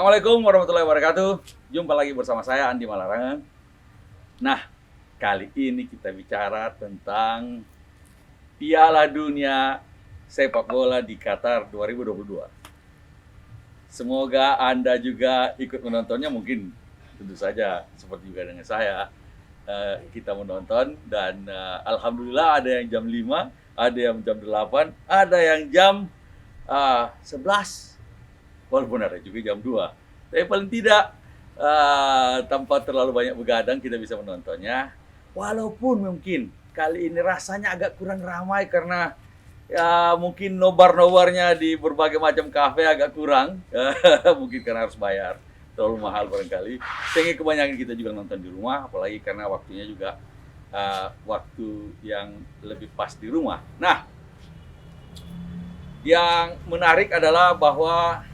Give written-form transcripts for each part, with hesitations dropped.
Assalamualaikum warahmatullahi wabarakatuh. Jumpa lagi bersama saya Andi Malarangan. Nah, kali ini kita bicara tentang Piala Dunia Sepak Bola di Qatar 2022. Semoga Anda juga ikut menontonnya, mungkin tentu saja seperti juga dengan saya. Kita menonton dan alhamdulillah ada yang jam 5, ada yang jam 8, ada yang jam 11. Walaupun ada juga jam 2. Tapi paling tidak tanpa terlalu banyak begadang kita bisa menontonnya. Walaupun mungkin kali ini rasanya agak kurang ramai karena ya mungkin nobar-nobarnya di berbagai macam kafe agak kurang. Mungkin karena harus bayar, terlalu mahal barangkali. Sehingga kebanyakan kita juga nonton di rumah, apalagi karena waktunya juga waktu yang lebih pas di rumah. Nah, yang menarik adalah bahwa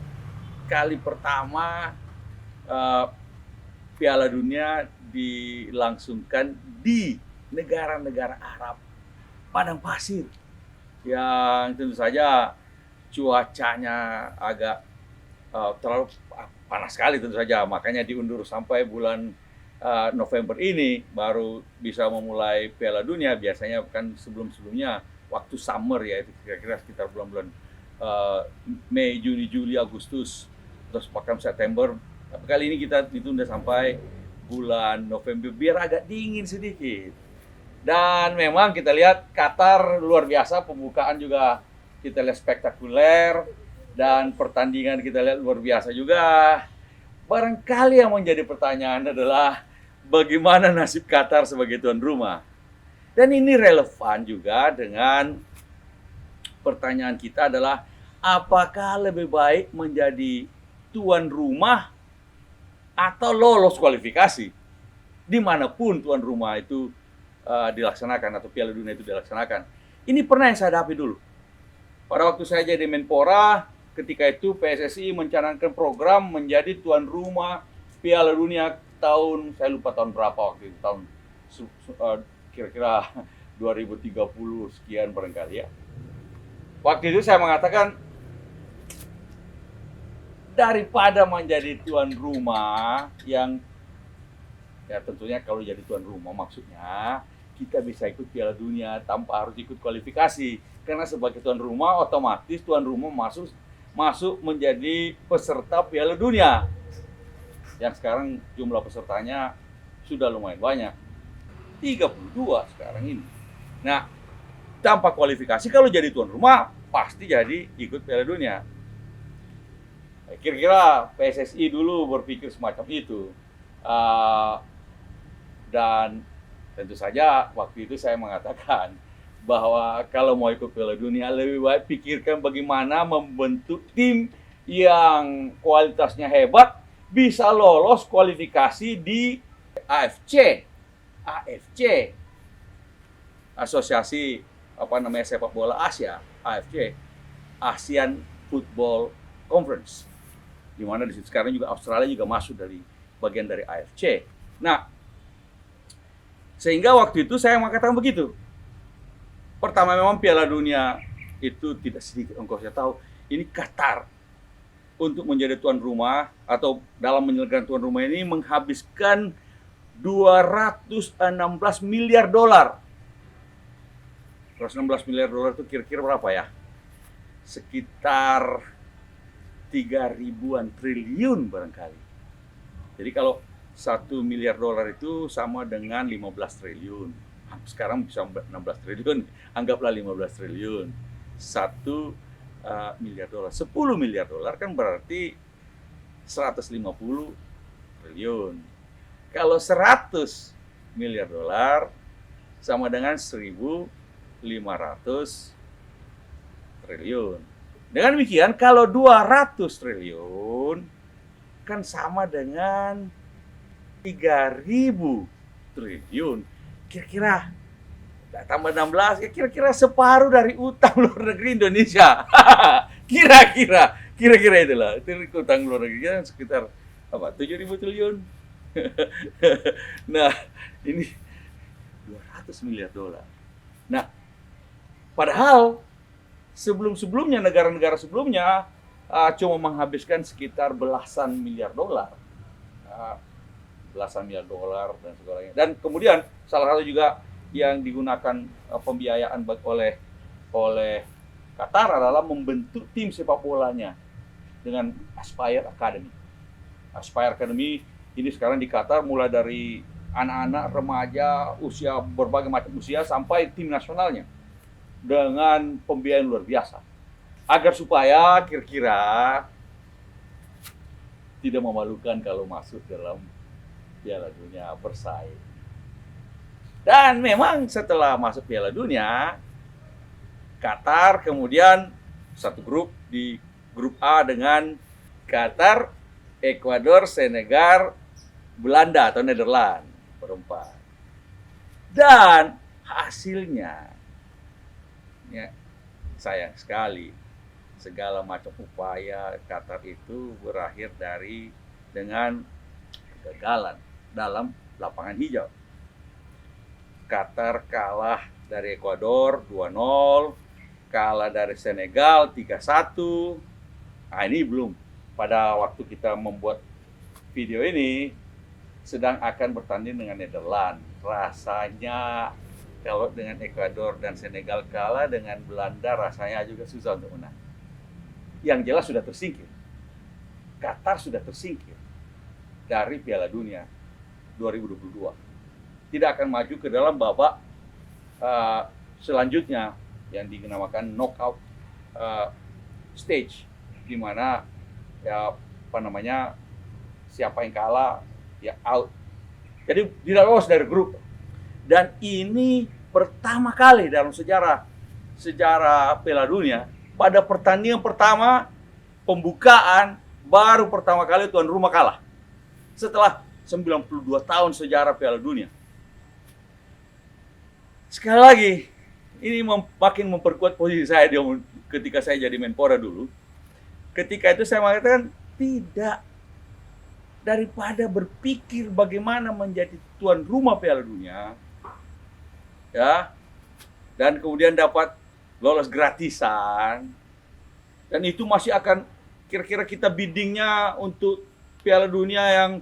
kali pertama Piala Dunia dilangsungkan di negara-negara Arab padang pasir yang tentu saja cuacanya agak terlalu panas sekali tentu saja, makanya diundur sampai bulan November ini baru bisa memulai Piala Dunia. Biasanya kan sebelum-sebelumnya waktu summer ya, itu kira-kira sekitar bulan-bulan Mei, Juni, Juli, Agustus, terus bahkan September. Tapi kali ini kita ditunda sampai bulan November biar agak dingin sedikit. Dan memang kita lihat Qatar luar biasa, pembukaan juga kita lihat spektakuler dan pertandingan kita lihat luar biasa juga. Barangkali yang menjadi pertanyaan adalah bagaimana nasib Qatar sebagai tuan rumah. Dan ini relevan juga dengan pertanyaan kita adalah apakah lebih baik menjadi tuan rumah atau lolos kualifikasi dimanapun tuan rumah itu dilaksanakan atau Piala Dunia itu dilaksanakan. Ini pernah yang saya hadapi dulu. Pada waktu saya jadi Menpora, ketika itu PSSI mencanangkan program menjadi tuan rumah Piala Dunia tahun, saya lupa tahun berapa waktu itu, tahun kira-kira 2030 sekian barangkali ya. Waktu itu saya mengatakan, daripada menjadi tuan rumah yang ya tentunya kalau jadi tuan rumah maksudnya kita bisa ikut Piala Dunia tanpa harus ikut kualifikasi, karena sebagai tuan rumah otomatis tuan rumah masuk menjadi peserta Piala Dunia yang sekarang jumlah pesertanya sudah lumayan banyak, 32 sekarang ini. Nah, tanpa kualifikasi kalau jadi tuan rumah pasti jadi ikut Piala Dunia. Kira-kira PSSI dulu berpikir semacam itu. Dan tentu saja waktu itu saya mengatakan bahwa kalau mau ikut Piala Dunia lebih baik pikirkan bagaimana membentuk tim yang kualitasnya hebat, bisa lolos kualifikasi di AFC, Asosiasi Sepak Bola Asia, AFC, Asian Football Conference, di mana di situ sekarang juga Australia juga masuk dari bagian dari AFC. Nah, sehingga waktu itu saya mengatakan begitu. Pertama, memang Piala Dunia itu tidak sedikit ongkosnya. Tahu, ini Qatar untuk menjadi tuan rumah atau dalam menyelenggarkan tuan rumah ini menghabiskan 216 miliar dolar. 216 miliar dolar itu kira-kira berapa ya? Sekitar 3.000-an triliun barangkali. Jadi kalau 1 miliar dolar itu sama dengan 15 triliun. Sekarang bisa 16 triliun, anggaplah 15 triliun. 1 miliar dolar, 10 miliar dolar kan berarti 150 triliun. Kalau 100 miliar dolar sama dengan 1.500 triliun. Dengan demikian, kalau 200 triliun kan sama dengan 3.000 triliun. Kira-kira tambah 16, ya kira-kira separuh dari utang luar negeri Indonesia. Kira-kira itulah. Itu utang luar negeri kan sekitar 7.000 triliun. Nah, ini 200 miliar dolar. Nah, padahal sebelum-sebelumnya negara-negara sebelumnya cuma menghabiskan sekitar belasan miliar dolar. Belasan miliar dolar dan segalanya. Dan kemudian salah satu juga yang digunakan pembiayaan oleh Qatar adalah membentuk tim sepak bolanya dengan Aspire Academy. Aspire Academy ini sekarang di Qatar mulai dari anak-anak, remaja, usia berbagai macam usia sampai tim nasionalnya dengan pembiayaan luar biasa. Agar supaya kira-kira tidak memalukan kalau masuk dalam Piala Dunia bersaing. Dan memang setelah masuk Piala Dunia, Qatar kemudian satu grup di grup A dengan Qatar, Ekuador, Senegal, Belanda atau Nederland berempat. Dan hasilnya ya, sayang sekali segala macam upaya Qatar itu berakhir dengan kegagalan dalam lapangan hijau. Qatar kalah dari Ekuador 2-0, kalah dari Senegal 3-1. Nah, ini belum pada waktu kita membuat video ini sedang akan bertanding dengan Nederland. Rasanya kalau dengan Ekuador dan Senegal kalah, dengan Belanda rasanya juga susah untuk menang. Yang jelas sudah tersingkir. Qatar sudah tersingkir dari Piala Dunia 2022. Tidak akan maju ke dalam babak selanjutnya yang dinamakan knockout stage, di mana siapa yang kalah ya out. Jadi tidak lolos dari grup. Dan ini pertama kali dalam sejarah Piala Dunia, pada pertandingan pertama pembukaan baru pertama kali tuan rumah kalah setelah 92 tahun sejarah Piala Dunia. Sekali lagi, ini makin memperkuat posisi saya ketika saya jadi Menpora dulu. Ketika itu saya mengatakan, tidak, daripada berpikir bagaimana menjadi tuan rumah Piala Dunia, ya, dan kemudian dapat lolos gratisan, dan itu masih akan kira-kira kita biddingnya untuk Piala Dunia yang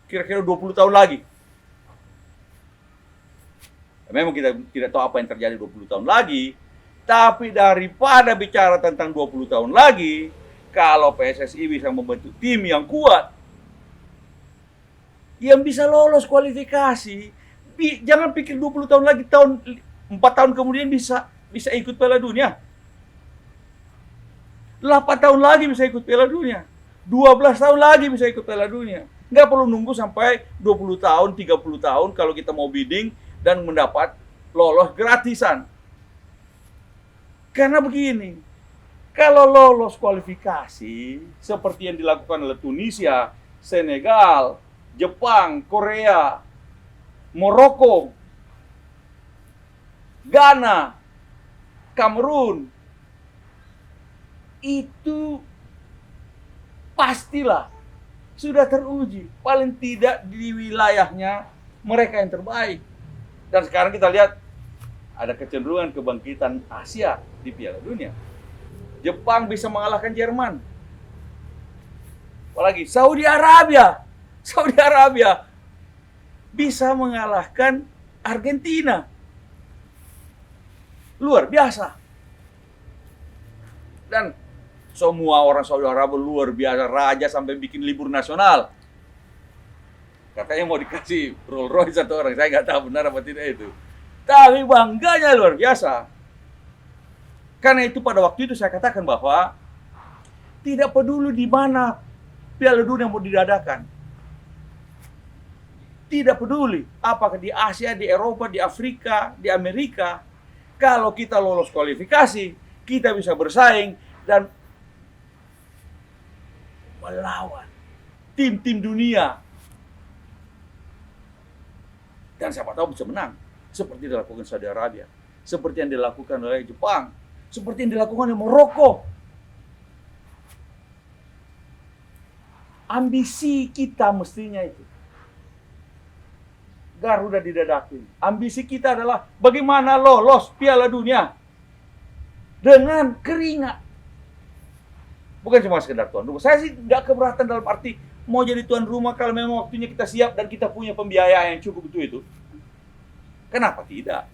kira-kira 20 tahun lagi. Memang kita tidak tahu apa yang terjadi 20 tahun lagi, tapi daripada bicara tentang 20 tahun lagi, kalau PSSI bisa membentuk tim yang kuat, yang bisa lolos kualifikasi, jangan pikir 20 tahun lagi, 4 tahun kemudian bisa ikut Piala Dunia. 8 tahun lagi bisa ikut Piala Dunia. 12 tahun lagi bisa ikut Piala Dunia. Nggak perlu nunggu sampai 20 tahun, 30 tahun kalau kita mau bidding dan mendapat lolos gratisan. Karena begini, kalau lolos kualifikasi seperti yang dilakukan oleh Tunisia, Senegal, Jepang, Korea, Maroko, Ghana, Kamerun, itu pastilah sudah teruji, paling tidak di wilayahnya mereka yang terbaik. Dan sekarang kita lihat ada kecenderungan kebangkitan Asia di Piala Dunia. Jepang bisa mengalahkan Jerman. Apalagi Saudi Arabia bisa mengalahkan Argentina. Luar biasa. Dan semua orang Saudi Arabia luar biasa, raja sampai bikin libur nasional. Katanya mau dikasih Rolls Royce satu orang, saya nggak tahu benar apa tidak itu. Tapi bangganya luar biasa. Karena itu pada waktu itu saya katakan bahwa tidak peduli di mana Piala Dunia mau diadakan. Tidak peduli apakah di Asia, di Eropa, di Afrika, di Amerika. Kalau kita lolos kualifikasi, kita bisa bersaing dan melawan tim-tim dunia. Dan siapa tahu bisa menang. Seperti dilakukan Saudi Arabia, seperti yang dilakukan oleh Jepang, seperti yang dilakukan oleh Maroko. Ambisi kita mestinya itu Garuda didadakin. Ambisi kita adalah bagaimana lolos Piala Dunia dengan keringat. Bukan cuma sekedar tuan rumah. Saya sih nggak keberatan dalam arti mau jadi tuan rumah kalau memang waktunya kita siap dan kita punya pembiayaan yang cukup itu. Kenapa tidak?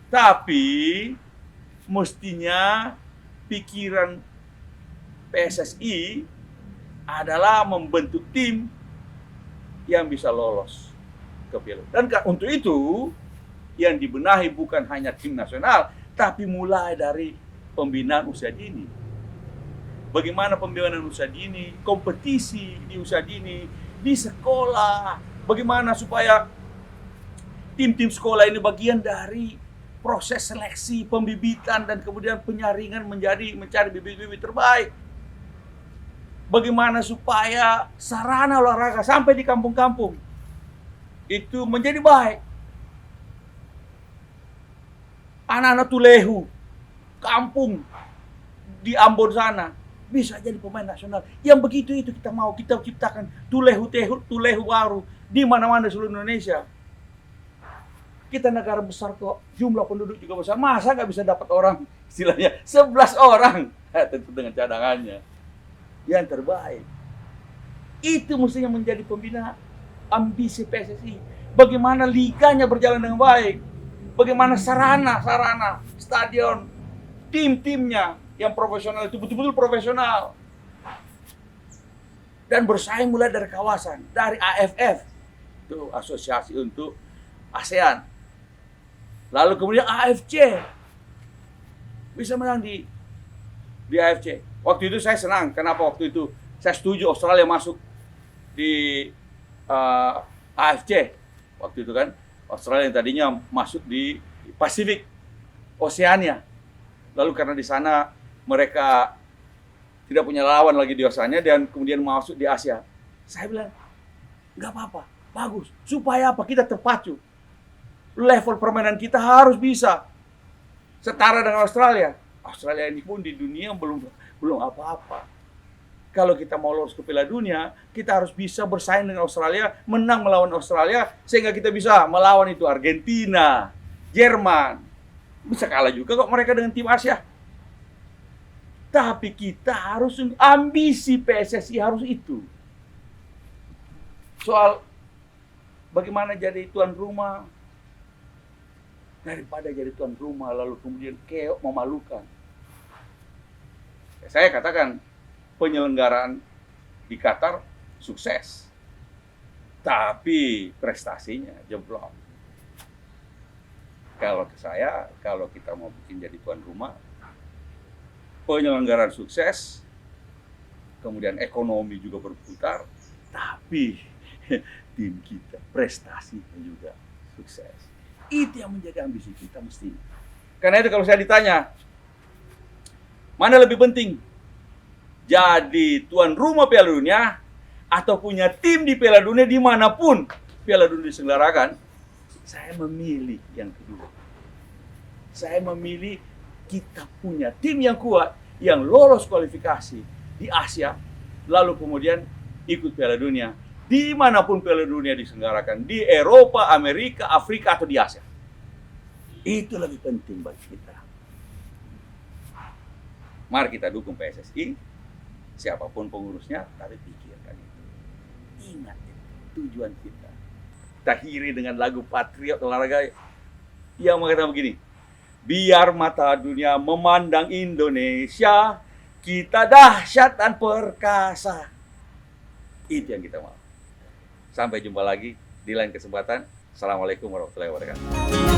Tapi mestinya pikiran PSSI adalah membentuk tim yang bisa lolos ke Piala. Dan untuk itu yang dibenahi bukan hanya tim nasional, tapi mulai dari pembinaan usia dini. Bagaimana pembinaan usia dini, kompetisi di usia dini, di sekolah. Bagaimana supaya tim-tim sekolah ini bagian dari proses seleksi, pembibitan, dan kemudian penyaringan mencari bibit-bibit terbaik. Bagaimana supaya sarana olahraga sampai di kampung-kampung itu menjadi baik. Anak-anak Tulehu, kampung di Ambon sana, bisa jadi pemain nasional. Yang begitu itu kita mau, kita ciptakan Tulehu baru di mana-mana seluruh Indonesia. Kita negara besar kok, jumlah penduduk juga besar. Masa nggak bisa dapat orang, istilahnya 11 orang, tentu dengan cadangannya yang terbaik. Itu mestinya menjadi pembina ambisi PSSI. Bagaimana liganya berjalan dengan baik, bagaimana sarana, stadion, tim-timnya yang profesional itu betul-betul profesional dan bersaing mulai dari kawasan, dari AFF, itu asosiasi untuk ASEAN. Lalu kemudian AFC bisa menang di AFC. Waktu itu saya senang. Kenapa waktu itu saya setuju Australia masuk di AFC. Waktu itu kan Australia yang tadinya masuk di Pasifik, Oceania. Lalu karena di sana mereka tidak punya lawan lagi di Oceania dan kemudian masuk di Asia. Saya bilang nggak apa-apa, bagus. Supaya apa? Kita terpacu. Level permainan kita harus bisa setara dengan Australia. Australia ini pun di dunia belum apa-apa. Kalau kita mau lolos ke Piala Dunia, kita harus bisa bersaing dengan Australia, menang melawan Australia, sehingga kita bisa melawan itu Argentina, Jerman. Bisa kalah juga kok mereka dengan tim Asia. Tapi kita harus, ambisi PSSI harus itu. Soal bagaimana jadi tuan rumah, daripada jadi tuan rumah lalu kemudian keok memalukan. Saya katakan penyelenggaraan di Qatar sukses, tapi prestasinya jeblok. Kalau kita mau bikin jadi tuan rumah, penyelenggaraan sukses, kemudian ekonomi juga berputar, tapi tim kita prestasinya juga sukses. Itu yang menjadi ambisi kita mestinya. Karena itu kalau saya ditanya, mana lebih penting? Jadi tuan rumah Piala Dunia atau punya tim di Piala Dunia dimanapun Piala Dunia diselenggarakan? Saya memilih yang kedua. Saya memilih kita punya tim yang kuat, yang lolos kualifikasi di Asia, lalu kemudian ikut Piala Dunia. Dimanapun Piala Dunia diselenggarakan, di Eropa, Amerika, Afrika, atau di Asia. Itu lebih penting bagi kita. Mari kita dukung PSSI, siapapun pengurusnya, tapi pikirkan itu. Ingat itu, tujuan kita. Kita akhiri dengan lagu Patriot Olahraga yang mengatakan begini, biar mata dunia memandang Indonesia, kita dahsyat dan perkasa. Itu yang kita mau. Sampai jumpa lagi di lain kesempatan. Assalamualaikum warahmatullahi wabarakatuh.